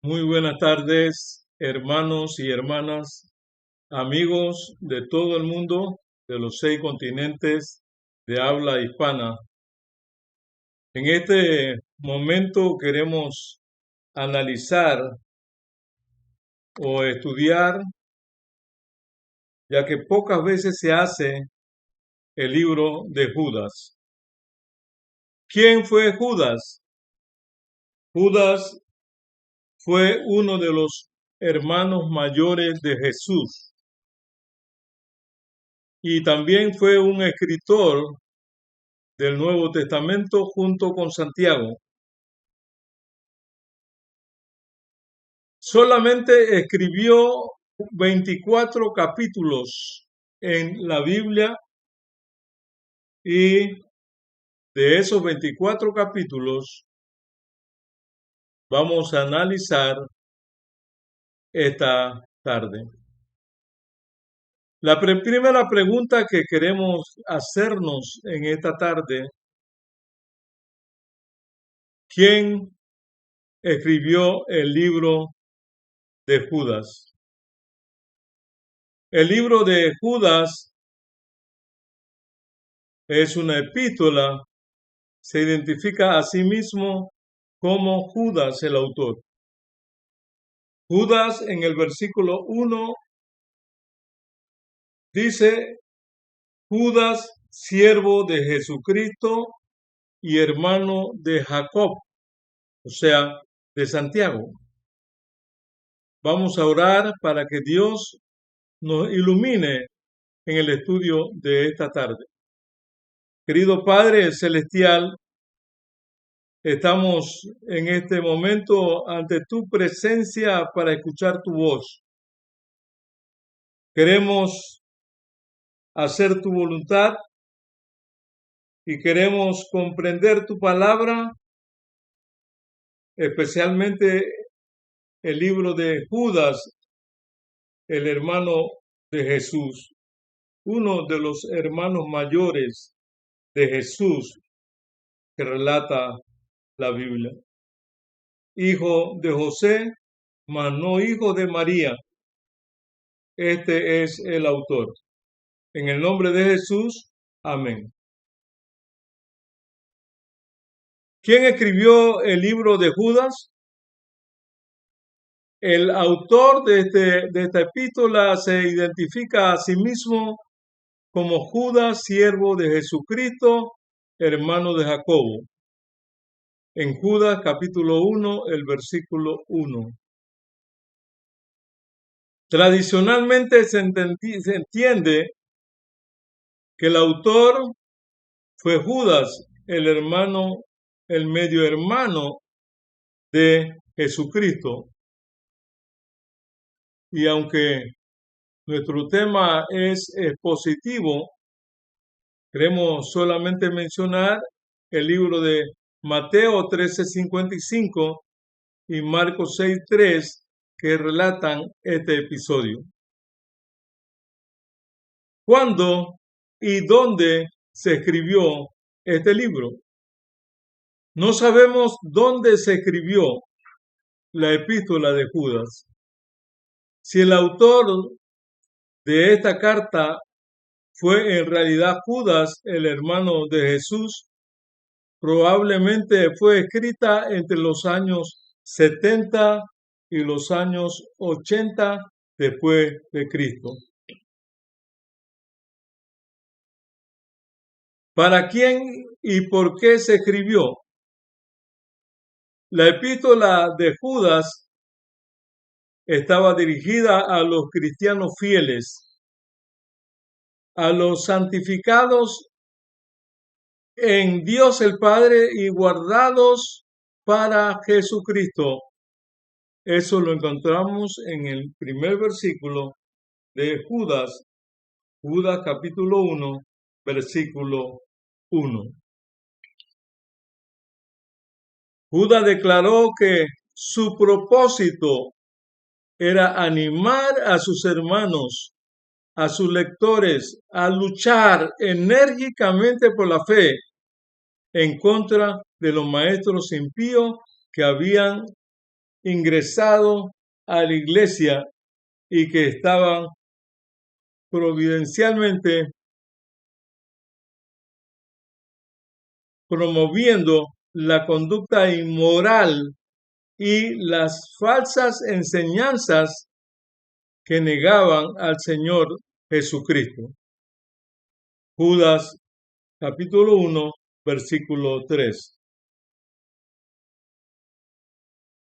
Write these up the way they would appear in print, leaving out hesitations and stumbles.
Muy buenas tardes, hermanos y hermanas, amigos de todo el mundo, de los 6 continentes de habla hispana. En este momento queremos analizar o estudiar, ya que pocas veces se hace, el libro de Judas. ¿Quién fue Judas? Judas fue uno de los hermanos mayores de Jesús y también fue un escritor del Nuevo Testamento junto con Santiago. Solamente escribió 24 capítulos en la Biblia y de esos 24 capítulos vamos a analizar esta tarde. La primera pregunta que queremos hacernos en esta tarde: ¿quién escribió el libro de Judas? El libro de Judas es una epístola. Se identifica a sí mismo como Judas el autor. Judas en el versículo 1 dice: Judas, siervo de Jesucristo y hermano de Jacob, o sea, de Santiago. Vamos a orar para que Dios nos ilumine en el estudio de esta tarde. Querido Padre Celestial, estamos en este momento ante tu presencia para escuchar tu voz. Queremos hacer tu voluntad y queremos comprender tu palabra, especialmente el libro de Judas, el hermano de Jesús, uno de los hermanos mayores de Jesús que relata la Biblia. Hijo de José, mas no hijo de María. Este es el autor. En el nombre de Jesús, amén. ¿Quién escribió el libro de Judas? El autor de esta epístola se identifica a sí mismo como Judas, siervo de Jesucristo, hermano de Jacobo. En Judas capítulo 1, el versículo 1. Tradicionalmente se entiende que el autor fue Judas, el medio hermano de Jesucristo. Y aunque nuestro tema es expositivo, queremos solamente mencionar el libro de Mateo 13:55 y Marcos 6:3 que relatan este episodio. ¿Cuándo y dónde se escribió este libro? No sabemos dónde se escribió la epístola de Judas. Si el autor de esta carta fue en realidad Judas, el hermano de Jesús, probablemente fue escrita entre los años 70 y los años 80 después de Cristo. ¿Para quién y por qué se escribió? La epístola de Judas estaba dirigida a los cristianos fieles, a los santificados en Dios el Padre y guardados para Jesucristo. Eso lo encontramos en el primer versículo de Judas capítulo 1, versículo 1. Judas declaró que su propósito era animar a sus hermanos, a sus lectores, a luchar enérgicamente por la fe en contra de los maestros impíos que habían ingresado a la iglesia y que estaban providencialmente promoviendo la conducta inmoral y las falsas enseñanzas que negaban al Señor Jesucristo. Judas capítulo 1, versículo 3.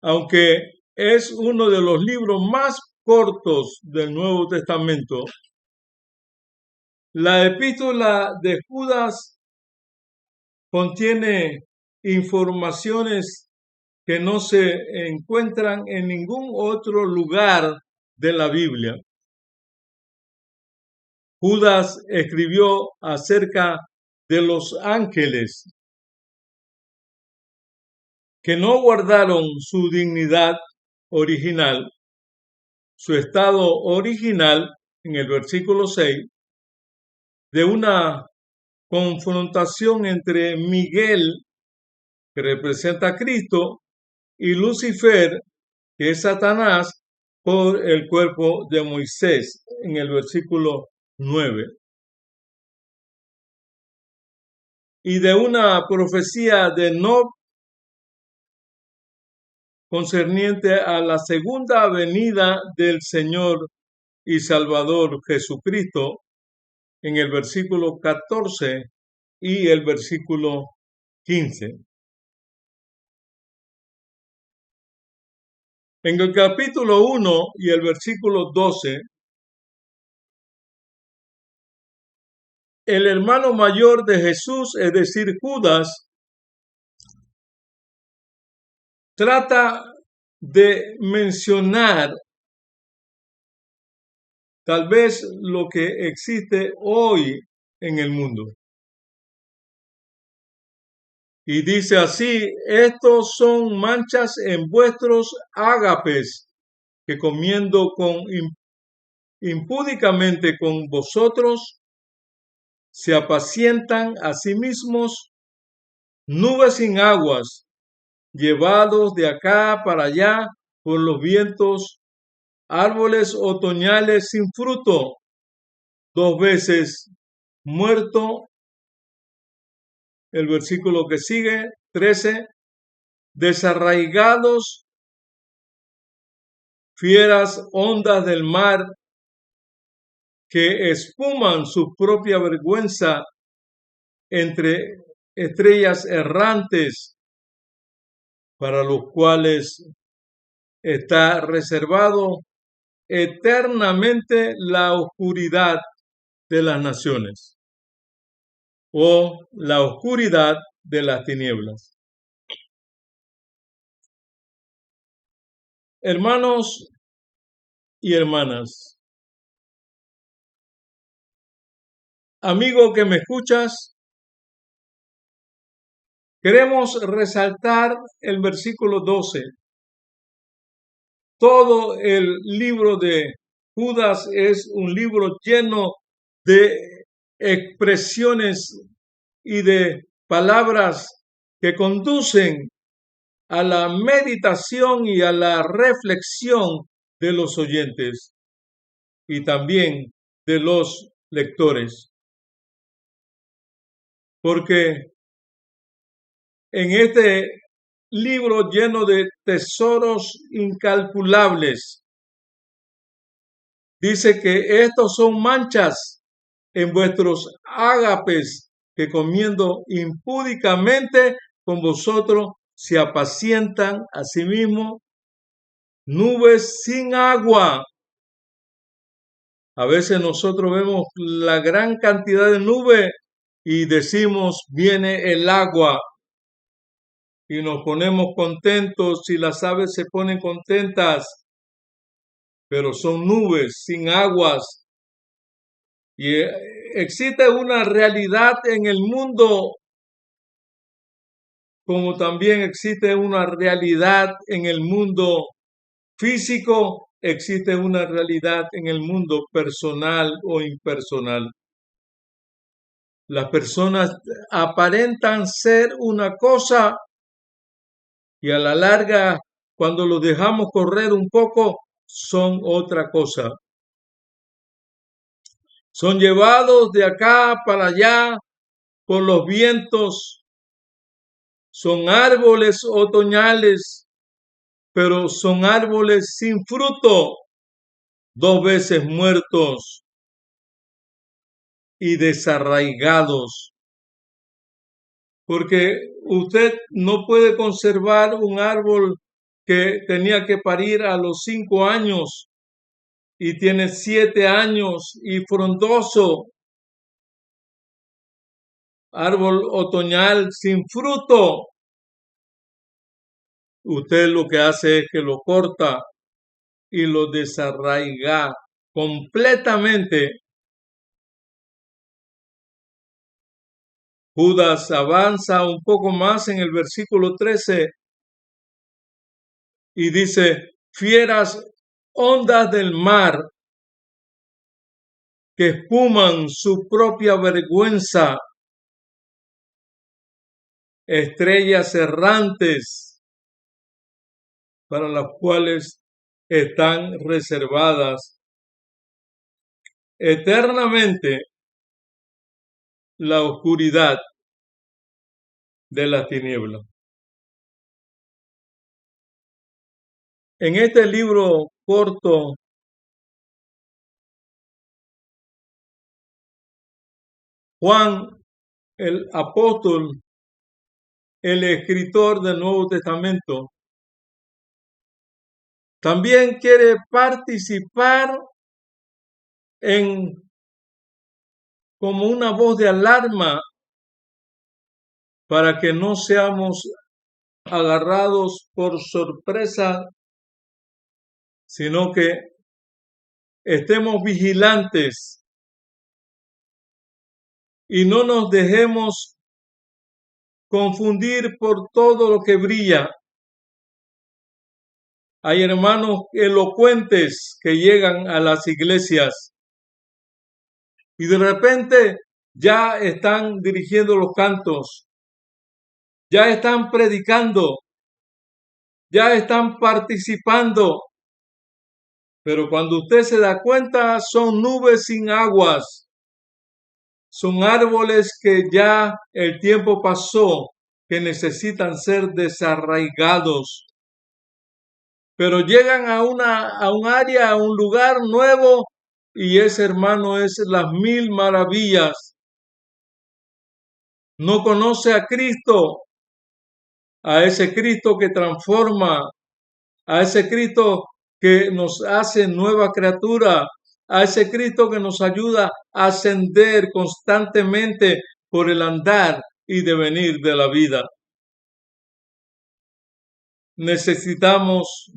Aunque es uno de los libros más cortos del Nuevo Testamento, la epístola de Judas contiene informaciones que no se encuentran en ningún otro lugar de la Biblia. Judas escribió acerca de los ángeles que no guardaron su dignidad original, su estado original, en el versículo 6, de una confrontación entre Miguel, que representa a Cristo, y Lucifer, que es Satanás, por el cuerpo de Moisés, en el versículo 9. Y de una profecía de Enoc concerniente a la segunda venida del Señor y Salvador Jesucristo, en el versículo 14 y el versículo 15. En el capítulo 1 y el versículo 12, el hermano mayor de Jesús, es decir, Judas, trata de mencionar tal vez lo que existe hoy en el mundo. Y dice así: estos son manchas en vuestros ágapes, que comiendo impúdicamente con vosotros, se apacientan a sí mismos, nubes sin aguas, llevados de acá para allá por los vientos, árboles otoñales sin fruto, 2 veces muerto. El versículo que sigue, 13, desarraigados, fieras ondas del mar, que espuman su propia vergüenza entre estrellas errantes, para los cuales está reservado eternamente la oscuridad de las naciones, o la oscuridad de las tinieblas. Hermanos y hermanas, amigo que me escuchas, queremos resaltar el versículo 12. Todo el libro de Judas es un libro lleno de expresiones y de palabras que conducen a la meditación y a la reflexión de los oyentes y también de los lectores. Porque en este libro lleno de tesoros incalculables, dice que estos son manchas en vuestros ágapes, que comiendo impúdicamente con vosotros se apacientan a sí mismos, nubes sin agua. A veces nosotros vemos la gran cantidad de nubes y decimos: viene el agua, y nos ponemos contentos y las aves se ponen contentas, pero son nubes sin aguas. Y existe una realidad en el mundo, como también existe una realidad en el mundo físico, existe una realidad en el mundo personal o impersonal. Las personas aparentan ser una cosa y a la larga cuando los dejamos correr un poco, son otra cosa. Son llevados de acá para allá por los vientos. Son árboles otoñales, pero son árboles sin fruto, 2 veces muertos y desarraigados. Porque usted no puede conservar un árbol que tenía que parir a los 5 años y tiene 7 años y frondoso, árbol otoñal sin fruto. Usted lo que hace es que lo corta y lo desarraiga completamente. Judas avanza un poco más en el versículo 13 y dice: fieras ondas del mar que espuman su propia vergüenza, estrellas errantes para las cuales están reservadas eternamente la oscuridad de la tiniebla. En este libro corto, Juan, el apóstol, el escritor del Nuevo Testamento, también quiere participar en como una voz de alarma para que no seamos agarrados por sorpresa, sino que estemos vigilantes y no nos dejemos confundir por todo lo que brilla. Hay hermanos elocuentes que llegan a las iglesias y de repente ya están dirigiendo los cantos, ya están predicando, ya están participando, pero cuando usted se da cuenta son nubes sin aguas, son árboles que ya el tiempo pasó, que necesitan ser desarraigados, pero llegan a un área, a un lugar nuevo, y ese hermano es las mil maravillas. No conoce a Cristo, a ese Cristo que transforma, a ese Cristo que nos hace nueva criatura, a ese Cristo que nos ayuda a ascender constantemente por el andar y devenir de la vida. Necesitamos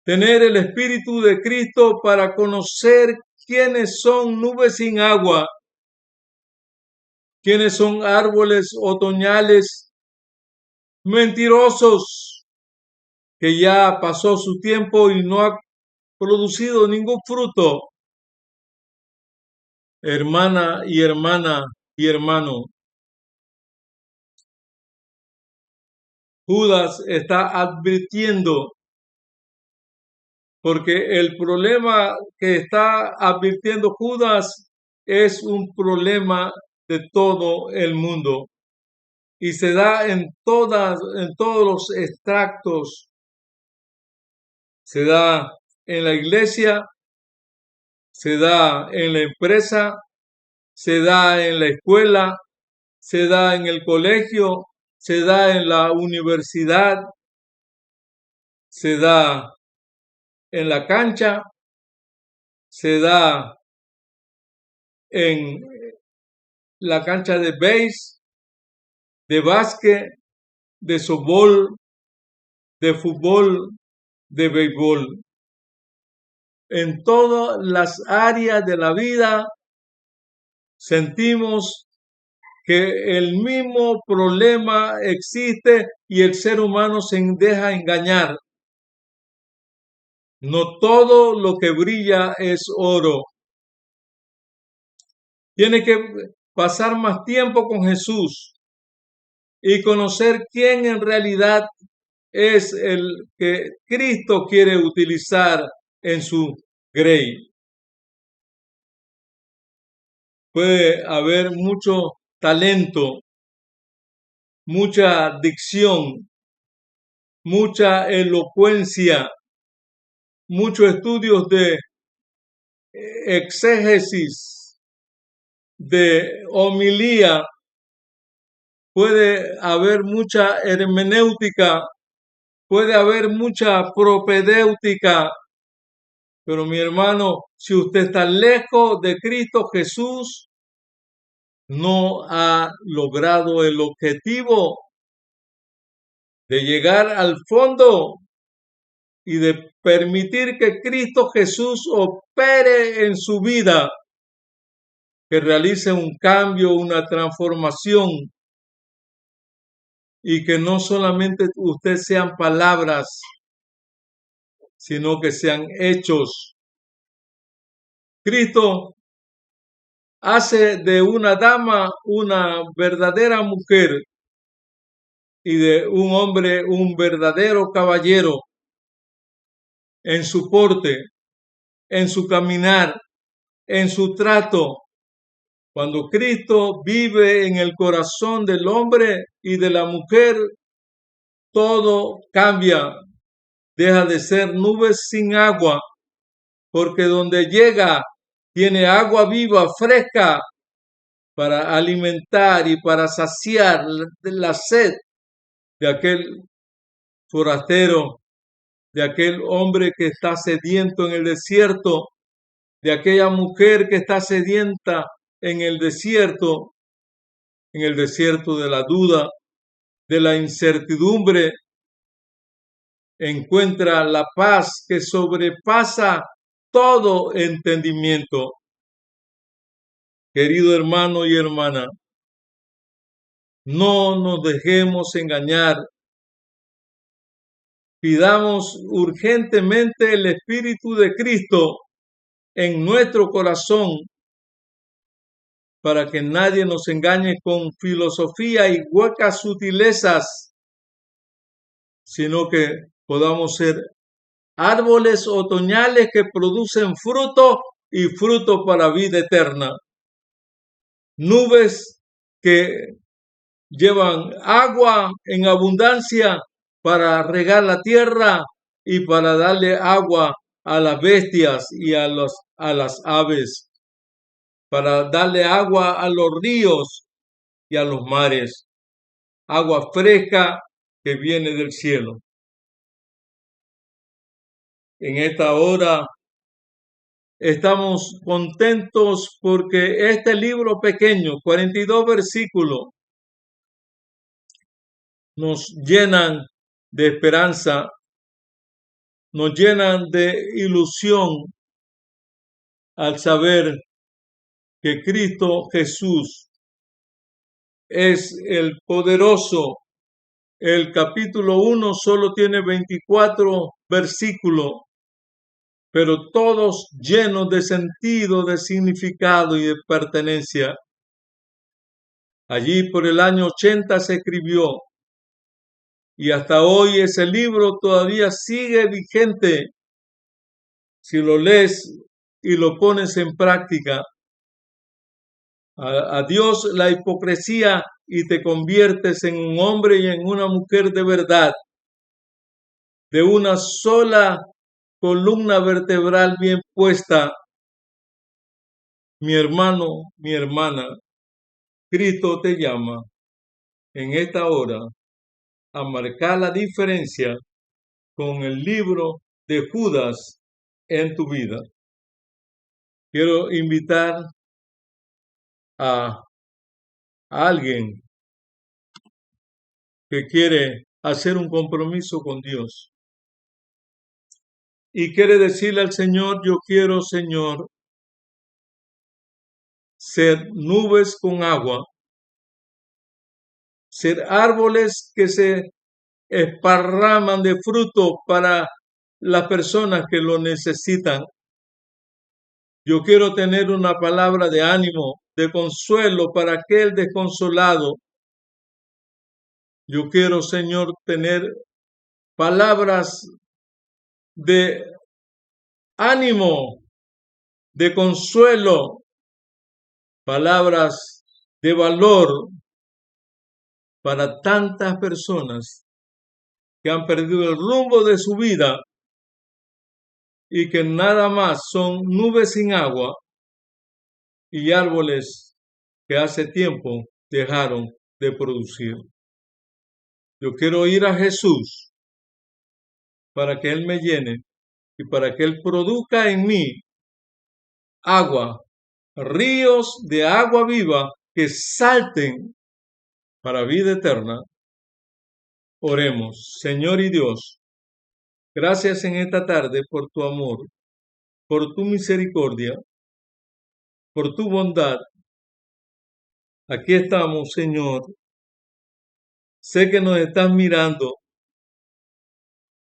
tener el Espíritu de Cristo para conocer quiénes son nubes sin agua, quiénes son árboles otoñales mentirosos, que ya pasó su tiempo y no ha producido ningún fruto. Hermana y hermano, Judas está advirtiendo, porque el problema que está advirtiendo Judas es un problema de todo el mundo y se da en todos los extractos. Se da en la iglesia, se da en la empresa, se da en la escuela, se da en el colegio, se da en la universidad, se da en la cancha, se da en la cancha de béis, de básquet, de softball, de fútbol, de béisbol. En todas las áreas de la vida sentimos que el mismo problema existe y el ser humano se deja engañar. No todo lo que brilla es oro. Tiene que pasar más tiempo con Jesús y conocer quién en realidad es el que Cristo quiere utilizar en su grey. Puede haber mucho talento, mucha dicción, mucha elocuencia, muchos estudios de exégesis, de homilía, puede haber mucha hermenéutica, puede haber mucha propedéutica, pero mi hermano, si usted está lejos de Cristo Jesús, no ha logrado el objetivo de llegar al fondo y de permitir que Cristo Jesús opere en su vida, que realice un cambio, una transformación, y que no solamente usted sean palabras, sino que sean hechos. Cristo hace de una dama una verdadera mujer y de un hombre un verdadero caballero en su porte, en su caminar, en su trato. Cuando Cristo vive en el corazón del hombre y de la mujer, todo cambia, deja de ser nubes sin agua, porque donde llega tiene agua viva, fresca, para alimentar y para saciar la sed de aquel forastero, de aquel hombre que está sediento en el desierto, de aquella mujer que está sedienta en el desierto de la duda, de la incertidumbre, encuentra la paz que sobrepasa todo entendimiento. Querido hermano y hermana, no nos dejemos engañar. Pidamos urgentemente el Espíritu de Cristo en nuestro corazón para que nadie nos engañe con filosofía y huecas sutilezas, sino que podamos ser árboles otoñales que producen fruto y fruto para vida eterna. Nubes que llevan agua en abundancia para regar la tierra y para darle agua a las bestias y a las aves, para darle agua a los ríos y a los mares, agua fresca que viene del cielo. En esta hora estamos contentos porque este libro pequeño, 42 versículos, nos llenan de esperanza, nos llenan de ilusión al saber que Cristo Jesús es el poderoso. El capítulo 1 solo tiene 24 versículos, pero todos llenos de sentido, de significado y de pertenencia. Allí por el año 80 se escribió y hasta hoy ese libro todavía sigue vigente si lo lees y lo pones en práctica. Adiós la hipocresía y te conviertes en un hombre y en una mujer de verdad, de una sola columna vertebral bien puesta. Mi hermano, mi hermana, Cristo te llama en esta hora a marcar la diferencia con el libro de Judas en tu vida. Quiero invitar a alguien que quiere hacer un compromiso con Dios y quiere decirle al Señor: yo quiero, Señor, ser nubes con agua, ser árboles que se esparraman de fruto para las personas que lo necesitan. Yo quiero tener una palabra de ánimo, de consuelo para aquel desconsolado. Yo quiero, Señor, tener palabras de ánimo, de consuelo, palabras de valor para tantas personas que han perdido el rumbo de su vida y que nada más son nubes sin agua y árboles que hace tiempo dejaron de producir. Yo quiero ir a Jesús para que Él me llene y para que Él produzca en mí agua, ríos de agua viva que salten para vida eterna. Oremos, Señor y Dios, gracias en esta tarde por tu amor, por tu misericordia, por tu bondad. Aquí estamos, Señor. Sé que nos estás mirando.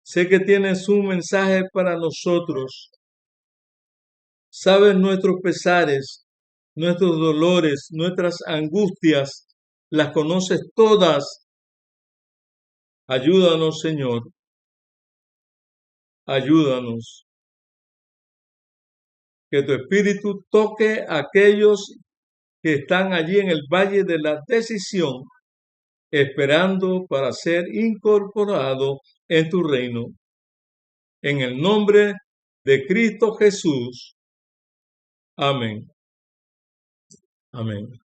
Sé que tienes un mensaje para nosotros. Sabes nuestros pesares, nuestros dolores, nuestras angustias. Las conoces todas. Ayúdanos, Señor. Ayúdanos. Que tu Espíritu toque a aquellos que están allí en el valle de la decisión, esperando para ser incorporado en tu reino. En el nombre de Cristo Jesús. Amén. Amén.